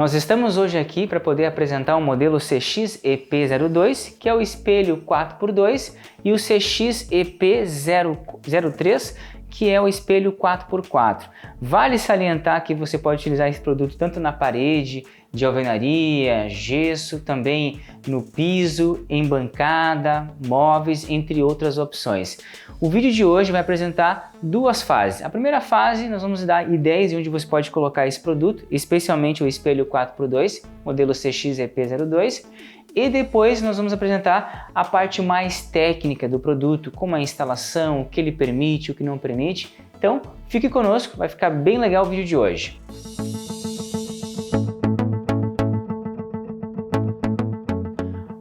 Nós estamos hoje aqui para poder apresentar o modelo CX-EP02, que é o espelho 4x2, e o CX-EP03, que é o espelho 4x4. Vale salientar que você pode utilizar esse produto tanto na parede, de alvenaria, gesso, também no piso, em bancada, móveis, entre outras opções. O vídeo de hoje vai apresentar duas fases. A primeira fase nós vamos dar ideias de onde você pode colocar esse produto, especialmente o espelho 4x2, modelo CX-EP02. E depois nós vamos apresentar a parte mais técnica do produto, como a instalação, o que ele permite, o que não permite. Então fique conosco, vai ficar bem legal o vídeo de hoje.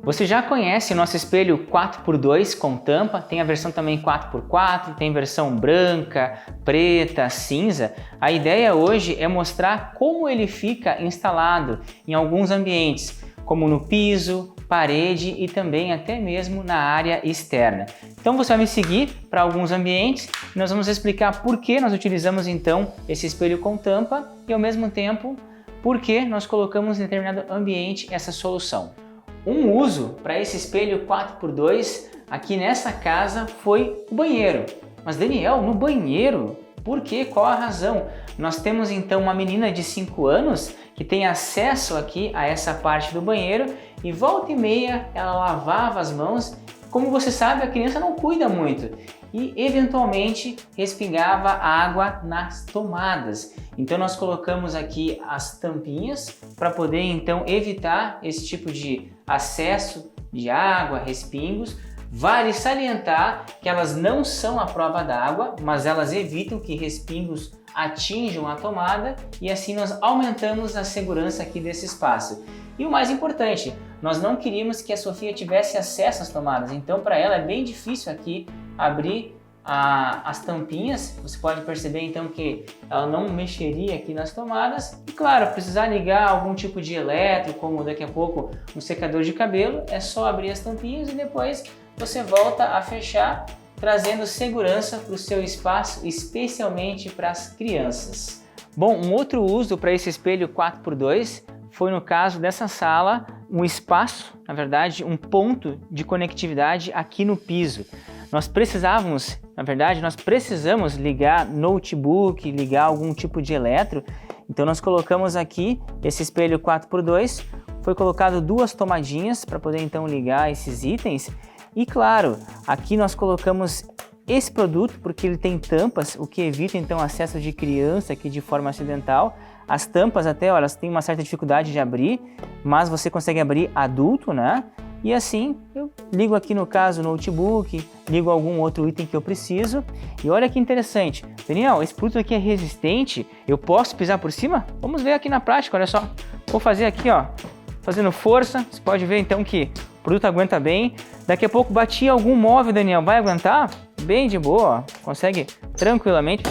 Você já conhece o nosso espelho 4x2 com tampa, tem a versão também 4x4, tem versão branca, preta, cinza. A ideia hoje é mostrar como ele fica instalado em alguns ambientes, como no piso, parede e também até mesmo na área externa. Então você vai me seguir para alguns ambientes e nós vamos explicar por que nós utilizamos então esse espelho com tampa e ao mesmo tempo por que nós colocamos em determinado ambiente essa solução. Um uso para esse espelho 4x2 aqui nessa casa foi o banheiro. Mas Daniel, no banheiro? Por quê? Qual a razão? Nós temos então uma menina de 5 anos que tem acesso aqui a essa parte do banheiro e volta e meia ela lavava as mãos. Como você sabe, a criança não cuida muito e eventualmente respingava água nas tomadas. Então nós colocamos aqui as tampinhas para poder então evitar esse tipo de acesso de água, respingos. Vale salientar que elas não são à prova d'água, mas elas evitam que respingos atinjam a tomada e assim nós aumentamos a segurança aqui desse espaço. E o mais importante, nós não queríamos que a Sofia tivesse acesso às tomadas, então para ela é bem difícil aqui abrir as tampinhas. Você pode perceber então que ela não mexeria aqui nas tomadas e claro, precisar ligar algum tipo de elétrico, como daqui a pouco um secador de cabelo, é só abrir as tampinhas e depois você volta a fechar, trazendo segurança para o seu espaço, especialmente para as crianças. Bom, um outro uso para esse espelho 4x2 foi no caso dessa sala, um espaço, na verdade, um ponto de conectividade aqui no piso. Nós precisamos ligar notebook, ligar algum tipo de eletro, então nós colocamos aqui esse espelho 4x2, foi colocado duas tomadinhas para poder então ligar esses itens e claro, aqui nós colocamos esse produto porque ele tem tampas, o que evita então acesso de criança aqui de forma acidental. As tampas até, ó, elas têm uma certa dificuldade de abrir, mas você consegue abrir adulto, né? E assim, eu ligo aqui no caso o notebook, ligo algum outro item que eu preciso. E olha que interessante, Daniel, esse produto aqui é resistente, eu posso pisar por cima? Vamos ver aqui na prática, olha só. Vou fazer aqui, ó, fazendo força, você pode ver então que o produto aguenta bem. Daqui a pouco bati algum móvel, Daniel, vai aguentar? Bem de boa, ó, consegue tranquilamente.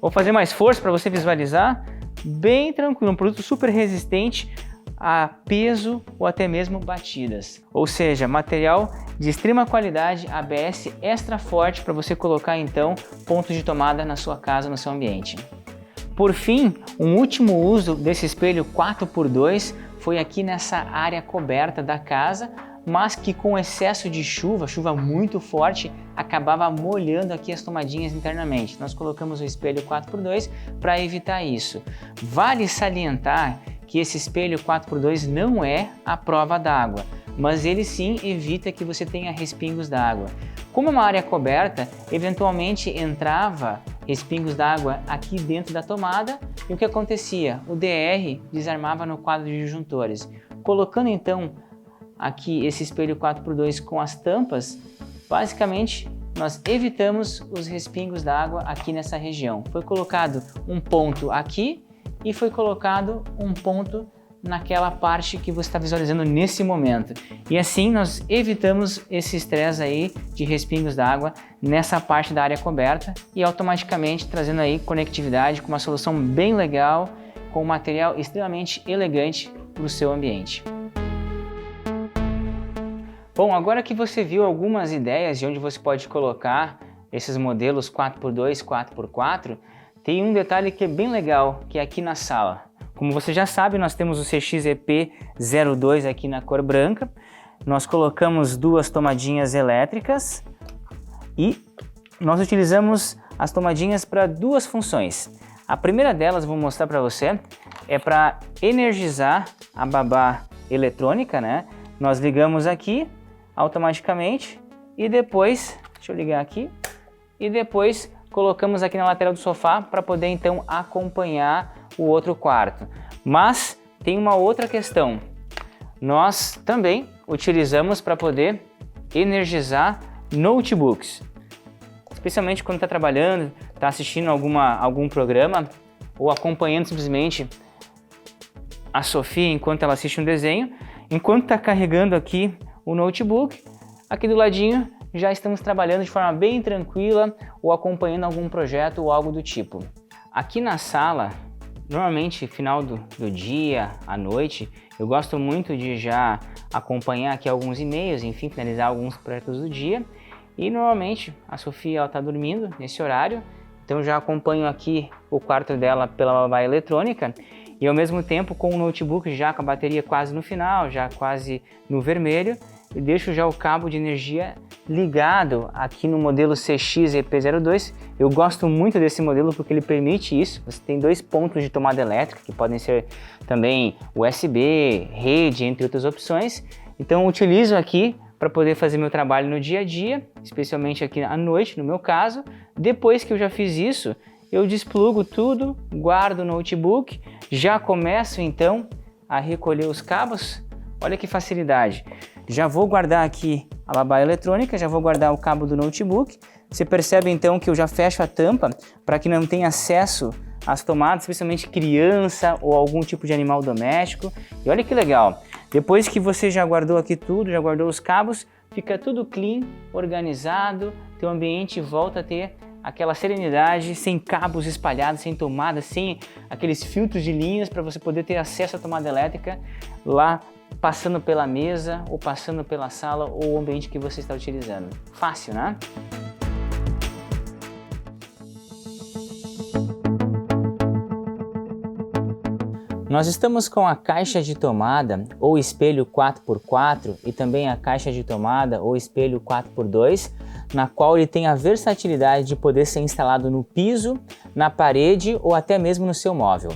Vou fazer mais força para você visualizar. Bem tranquilo, um produto super resistente a peso ou até mesmo batidas. Ou seja, material de extrema qualidade, ABS extra forte para você colocar então pontos de tomada na sua casa, no seu ambiente. Por fim, um último uso desse espelho 4x2 foi aqui nessa área coberta da casa, mas que com excesso de chuva muito forte, acabava molhando aqui as tomadinhas internamente. Nós colocamos o espelho 4x2 para evitar isso. Vale salientar que esse espelho 4x2 não é à prova d'água, mas ele sim evita que você tenha respingos d'água. Como é uma área coberta, eventualmente entrava respingos d'água aqui dentro da tomada e o que acontecia? O DR desarmava no quadro de disjuntores. Colocando então aqui esse espelho 4x2 com as tampas, basicamente nós evitamos os respingos d'água aqui nessa região. Foi colocado um ponto aqui e foi colocado um ponto naquela parte que você está visualizando nesse momento. E assim nós evitamos esse estresse aí de respingos d'água nessa parte da área coberta e automaticamente trazendo aí conectividade com uma solução bem legal, com um material extremamente elegante para o seu ambiente. Bom, agora que você viu algumas ideias de onde você pode colocar esses modelos 4x2, 4x4, tem um detalhe que é bem legal, que é aqui na sala. Como você já sabe, nós temos o CXEP02 aqui na cor branca. Nós colocamos 2 tomadinhas elétricas e nós utilizamos as tomadinhas para 2 funções. A primeira delas, vou mostrar para você, é para energizar a babá eletrônica, né? Nós ligamos aqui automaticamente e depois, deixa eu ligar aqui, e depois colocamos aqui na lateral do sofá para poder então acompanhar o outro quarto. Mas tem uma outra questão. Nós também utilizamos para poder energizar notebooks. Especialmente quando está trabalhando, está assistindo algum programa ou acompanhando simplesmente a Sofia enquanto ela assiste um desenho. Enquanto está carregando aqui o notebook, aqui do ladinho já estamos trabalhando de forma bem tranquila ou acompanhando algum projeto ou algo do tipo. Aqui na sala, normalmente final do dia, à noite, eu gosto muito de já acompanhar aqui alguns e-mails, enfim, finalizar alguns projetos do dia. E normalmente a Sofia está dormindo nesse horário, então já acompanho aqui o quarto dela pela babá eletrônica e ao mesmo tempo com o notebook já com a bateria quase no final, já quase no vermelho, e deixo já o cabo de energia ligado aqui no modelo CXEP02. Eu gosto muito desse modelo porque ele permite isso. Você tem 2 pontos de tomada elétrica, que podem ser também USB, rede, entre outras opções. Então eu utilizo aqui para poder fazer meu trabalho no dia a dia, especialmente aqui à noite, no meu caso. Depois que eu já fiz isso, eu desplugo tudo, guardo o notebook, já começo então a recolher os cabos. Olha que facilidade. Já vou guardar aqui a babá eletrônica, já vou guardar o cabo do notebook. Você percebe então que eu já fecho a tampa para que não tenha acesso às tomadas, especialmente criança ou algum tipo de animal doméstico. E olha que legal. Depois que você já guardou aqui tudo, já guardou os cabos, fica tudo clean, organizado, teu ambiente volta a ter aquela serenidade, sem cabos espalhados, sem tomada, sem aqueles filtros de linhas para você poder ter acesso à tomada elétrica lá passando pela mesa ou passando pela sala ou o ambiente que você está utilizando. Fácil, né? Nós estamos com a caixa de tomada ou espelho 4x4 e também a caixa de tomada ou espelho 4x2, na qual ele tem a versatilidade de poder ser instalado no piso, na parede ou até mesmo no seu móvel.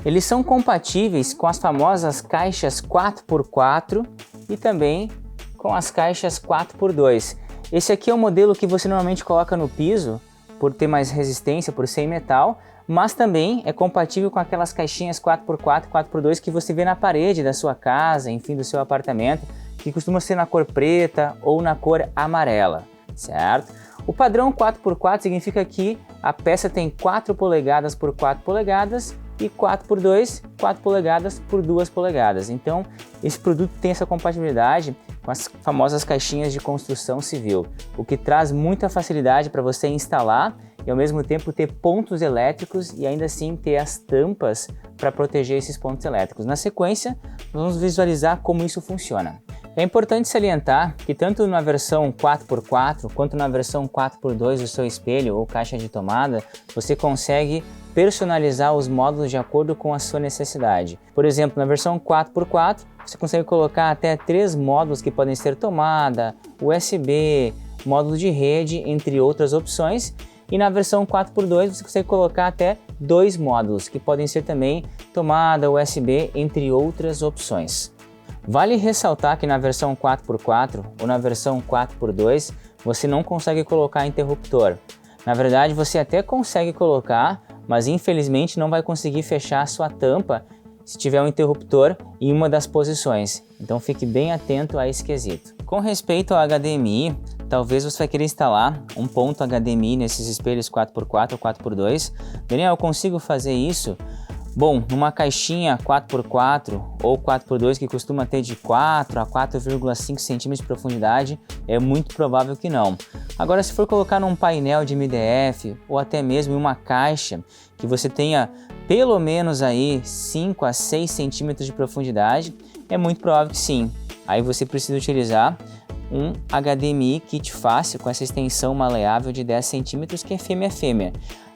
Eles são compatíveis com as famosas caixas 4x4 e também com as caixas 4x2. Esse aqui é o modelo que você normalmente coloca no piso, por ter mais resistência, por ser em metal, mas também é compatível com aquelas caixinhas 4x4, 4x2 que você vê na parede da sua casa, enfim, do seu apartamento, que costuma ser na cor preta ou na cor amarela, certo? O padrão 4x4 significa que a peça tem 4 polegadas por 4 polegadas e 4x2, 4 polegadas por 2 polegadas. Então, esse produto tem essa compatibilidade com as famosas caixinhas de construção civil, o que traz muita facilidade para você instalar e ao mesmo tempo ter pontos elétricos e ainda assim ter as tampas para proteger esses pontos elétricos. Na sequência, vamos visualizar como isso funciona. É importante salientar que tanto na versão 4x4 quanto na versão 4x2 do seu espelho ou caixa de tomada, você consegue personalizar os módulos de acordo com a sua necessidade. Por exemplo, na versão 4x4, você consegue colocar até 3 módulos que podem ser tomada, USB, módulo de rede, entre outras opções. E na versão 4x2 você consegue colocar até 2 módulos, que podem ser também tomada, USB, entre outras opções. Vale ressaltar que na versão 4x4 ou na versão 4x2 você não consegue colocar interruptor. Na verdade você até consegue colocar, mas infelizmente não vai conseguir fechar a sua tampa se tiver um interruptor em uma das posições. Então fique bem atento a esse quesito. Com respeito ao HDMI, talvez você vai querer instalar um ponto HDMI nesses espelhos 4x4 ou 4x2. Daniel, eu consigo fazer isso? Bom, numa caixinha 4x4 ou 4x2 que costuma ter de 4 a 4,5 centímetros de profundidade, é muito provável que não. Agora, se for colocar num painel de MDF ou até mesmo em uma caixa que você tenha pelo menos aí 5 a 6 centímetros de profundidade, é muito provável que sim. Aí você precisa utilizar um HDMI kit fácil com essa extensão maleável de 10 centímetros que é fêmea.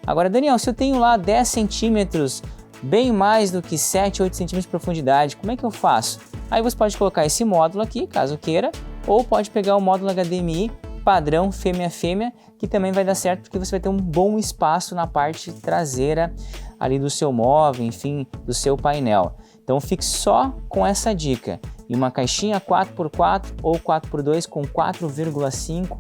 Agora, Daniel, se eu tenho lá 10 centímetros bem mais do que 7, 8 centímetros de profundidade. Como é que eu faço? Aí você pode colocar esse módulo aqui, caso queira, ou pode pegar o módulo HDMI padrão fêmea-fêmea, que também vai dar certo porque você vai ter um bom espaço na parte traseira ali do seu móvel, enfim, do seu painel. Então fique só com essa dica. E uma caixinha 4x4 ou 4x2 com 4,5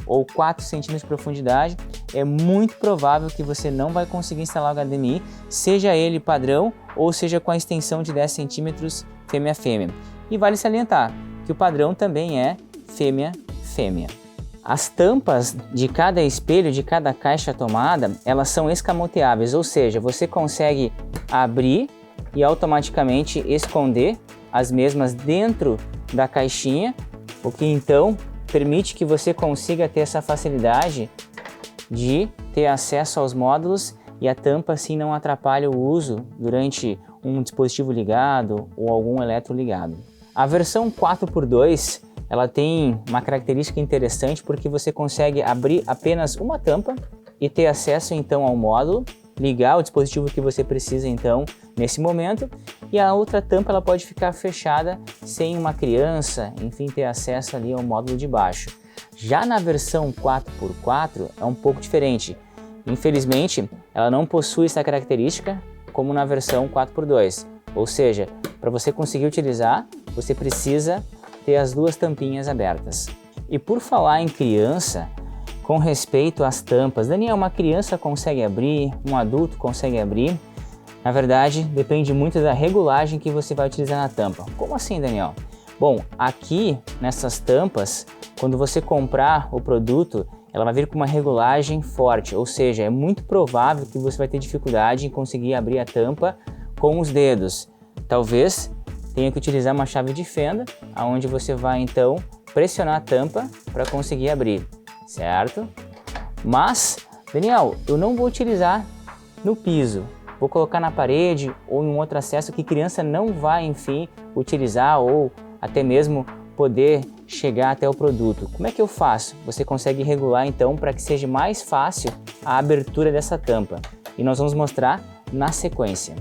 ou 4 centímetros de profundidade, é muito provável que você não vai conseguir instalar o HDMI, seja ele padrão ou seja com a extensão de 10 centímetros fêmea-fêmea. E vale salientar que o padrão também é fêmea-fêmea. As tampas de cada espelho, de cada caixa tomada, elas são escamoteáveis, ou seja, você consegue abrir e automaticamente esconder as mesmas dentro da caixinha, o que então permite que você consiga ter essa facilidade de ter acesso aos módulos e a tampa assim não atrapalha o uso durante um dispositivo ligado ou algum eletro ligado. A versão 4x2 ela tem uma característica interessante porque você consegue abrir apenas uma tampa e ter acesso então ao módulo, ligar o dispositivo que você precisa então nesse momento, e a outra tampa ela pode ficar fechada sem uma criança, enfim, ter acesso ali ao módulo de baixo. Já na versão 4x4 é um pouco diferente. Infelizmente, ela não possui essa característica como na versão 4x2. Ou seja, para você conseguir utilizar, você precisa ter as duas tampinhas abertas. E por falar em criança, com respeito às tampas, Daniel, uma criança consegue abrir, um adulto consegue abrir? Na verdade, depende muito da regulagem que você vai utilizar na tampa. Como assim, Daniel? Bom, aqui nessas tampas, quando você comprar o produto, ela vai vir com uma regulagem forte, ou seja, é muito provável que você vai ter dificuldade em conseguir abrir a tampa com os dedos. Talvez tenha que utilizar uma chave de fenda, onde você vai então pressionar a tampa para conseguir abrir, certo? Mas, Daniel, eu não vou utilizar no piso, vou colocar na parede ou em um outro acesso que criança não vai, enfim, utilizar ou até mesmo poder chegar até o produto. Como é que eu faço? Você consegue regular então para que seja mais fácil a abertura dessa tampa e nós vamos mostrar na sequência.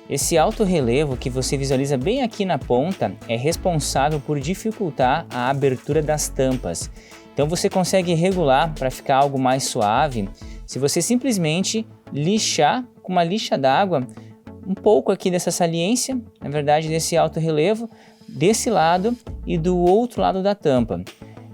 Esse alto relevo que você visualiza bem aqui na ponta é responsável por dificultar a abertura das tampas. Então você consegue regular para ficar algo mais suave se você simplesmente lixar com uma lixa d'água um pouco aqui dessa saliência, na verdade desse alto relevo, desse lado e do outro lado da tampa.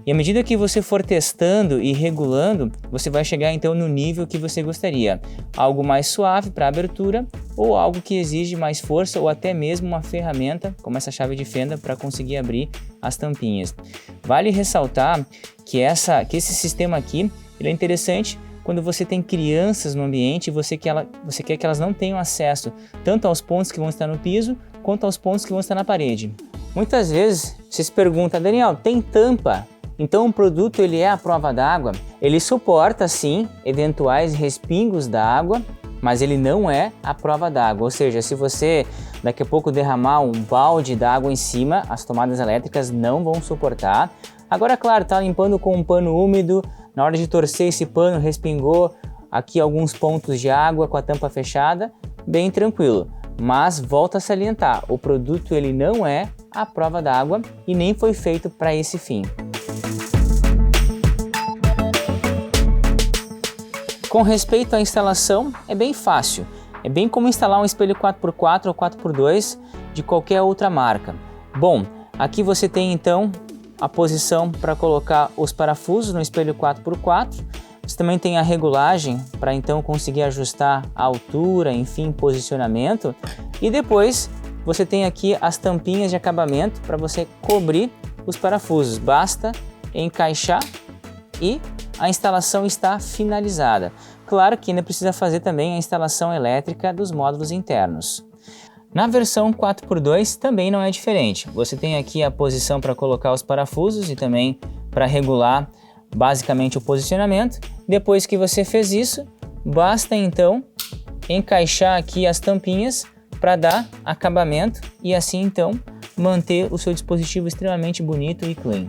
E à medida que você for testando e regulando, você vai chegar então no nível que você gostaria. Algo mais suave para abertura ou algo que exige mais força ou até mesmo uma ferramenta como essa chave de fenda para conseguir abrir as tampinhas. Vale ressaltar que esse sistema aqui ele é interessante quando você tem crianças no ambiente e você quer que elas não tenham acesso tanto aos pontos que vão estar no piso quanto aos pontos que vão estar na parede. Muitas vezes você se pergunta, Daniel, tem tampa? Então o produto ele é à prova d'água? Ele suporta sim eventuais respingos d'água, mas ele não é à prova d'água. Ou seja, se você daqui a pouco derramar um balde d'água em cima, as tomadas elétricas não vão suportar. Agora, claro, tá limpando com um pano úmido, na hora de torcer esse pano respingou aqui alguns pontos de água com a tampa fechada, bem tranquilo. Mas volto a salientar, o produto ele não é à prova d'água e nem foi feito para esse fim. Com respeito à instalação, é bem fácil. É bem como instalar um espelho 4x4 ou 4x2 de qualquer outra marca. Bom, aqui você tem então a posição para colocar os parafusos no espelho 4x4. Você também tem a regulagem para então conseguir ajustar a altura, enfim, posicionamento. E depois você tem aqui as tampinhas de acabamento para você cobrir os parafusos. Basta encaixar e a instalação está finalizada. Claro que ainda precisa fazer também a instalação elétrica dos módulos internos. Na versão 4x2 também não é diferente. Você tem aqui a posição para colocar os parafusos e também para regular basicamente o posicionamento. Depois que você fez isso, basta então encaixar aqui as tampinhas para dar acabamento e assim então manter o seu dispositivo extremamente bonito e clean.